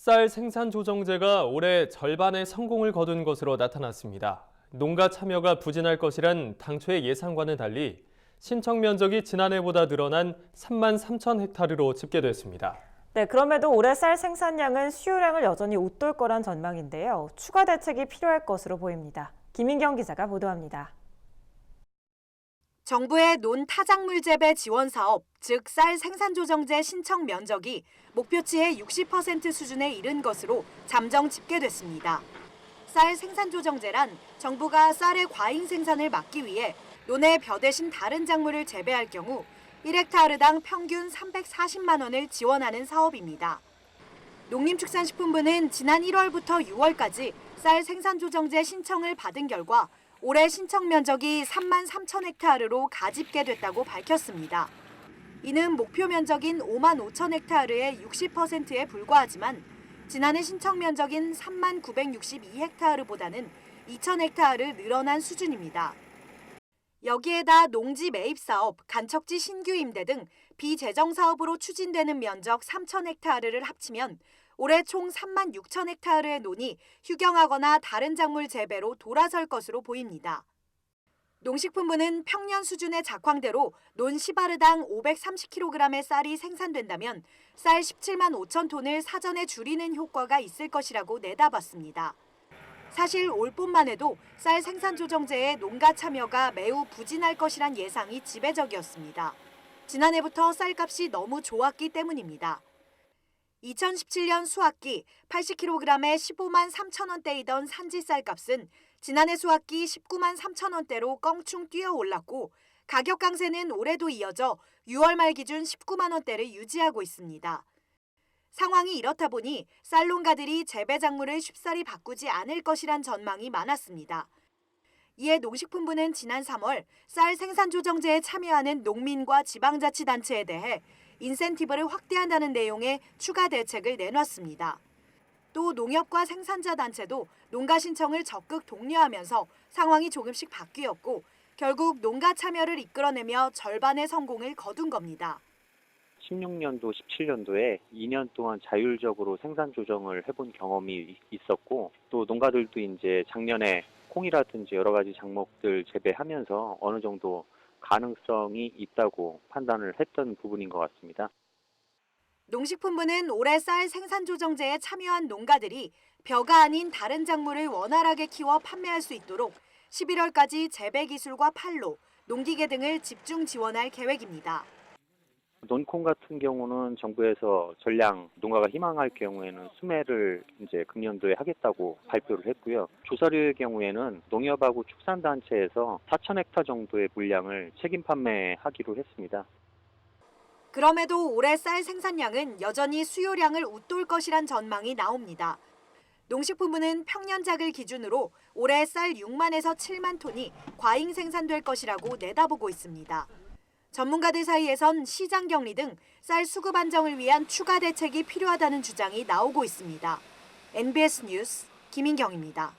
쌀 생산 조정제가 올해 절반의 성공을 거둔 것으로 나타났습니다. 농가 참여가 부진할 것이란 당초의 예상과는 달리 신청 면적이 지난해보다 늘어난 3만 3천 헥타르로 집계됐습니다. 네, 그럼에도 올해 쌀 생산량은 수요량을 여전히 웃돌 거란 전망인데요. 추가 대책이 필요할 것으로 보입니다. 김인경 기자가 보도합니다. 정부의 논타작물 재배 지원 사업, 즉 쌀 생산조정제 신청 면적이 목표치의 60% 수준에 이른 것으로 잠정 집계됐습니다. 쌀 생산조정제란 정부가 쌀의 과잉 생산을 막기 위해 논에 벼 대신 다른 작물을 재배할 경우 1헥타르당 평균 340만 원을 지원하는 사업입니다. 농림축산식품부는 지난 1월부터 6월까지 쌀 생산조정제 신청을 받은 결과 올해 신청 면적이 3만 3천 헥타르로 가집계됐다고 밝혔습니다. 이는 목표 면적인 5만 5천 헥타르의 60%에 불과하지만 지난해 신청 면적인 3만 962 헥타르보다는 2천 헥타르 늘어난 수준입니다. 여기에다 농지 매입 사업, 간척지 신규 임대 등 비재정 사업으로 추진되는 면적 3천 헥타르를 합치면 올해 총 3만 6천 헥타르의 논이 휴경하거나 다른 작물 재배로 돌아설 것으로 보입니다. 농식품부는 평년 수준의 작황대로 논 10아르당 530kg의 쌀이 생산된다면 쌀 17만 5천 톤을 사전에 줄이는 효과가 있을 것이라고 내다봤습니다. 사실 올 봄만 해도 쌀 생산 조정제의 농가 참여가 매우 부진할 것이란 예상이 지배적이었습니다. 지난해부터 쌀값이 너무 좋았기 때문입니다. 2017년 수확기 80kg에 15만 3천 원대이던 산지 쌀값은 지난해 수확기 19만 3천 원대로 껑충 뛰어 올랐고 가격 강세는 올해도 이어져 6월 말 기준 19만 원대를 유지하고 있습니다. 상황이 이렇다 보니 쌀농가들이 재배 작물을 쉽사리 바꾸지 않을 것이란 전망이 많았습니다. 이에 농식품부는 지난 3월 쌀 생산조정제에 참여하는 농민과 지방자치단체에 대해 인센티브를 확대한다는 내용의 추가 대책을 내놨습니다. 또 농협과 생산자 단체도 농가 신청을 적극 독려하면서 상황이 조금씩 바뀌었고 결국 농가 참여를 이끌어내며 절반의 성공을 거둔 겁니다. 16년도, 17년도에 2년 동안 자율적으로 생산 조정을 해본 경험이 있었고 또 농가들도 이제 작년에 콩이라든지 여러 가지 작목들 재배하면서 어느 정도 가능성이 있다고 판단을 했던 부분인 것 같습니다. 농식품부는 올해 쌀 생산조정제에 참여한 농가들이 벼가 아닌 다른 작물을 원활하게 키워 판매할 수 있도록 11월까지 재배 기술과 판로, 농기계 등을 집중 지원할 계획입니다. 논콩 같은 경우는 정부에서 전량 농가가 희망할 경우에는 수매를 이제 금년도에 하겠다고 발표를 했고요. 조사료의 경우에는 농협하고 축산단체에서 4천 헥타 정도의 물량을 책임 판매하기로 했습니다. 그럼에도 올해 쌀 생산량은 여전히 수요량을 웃돌 것이란 전망이 나옵니다. 농식품부는 평년작을 기준으로 올해 쌀 6만에서 7만 톤이 과잉 생산될 것이라고 내다보고 있습니다. 전문가들 사이에선 시장 격리 등 쌀 수급 안정을 위한 추가 대책이 필요하다는 주장이 나오고 있습니다. NBS 뉴스 김인경입니다.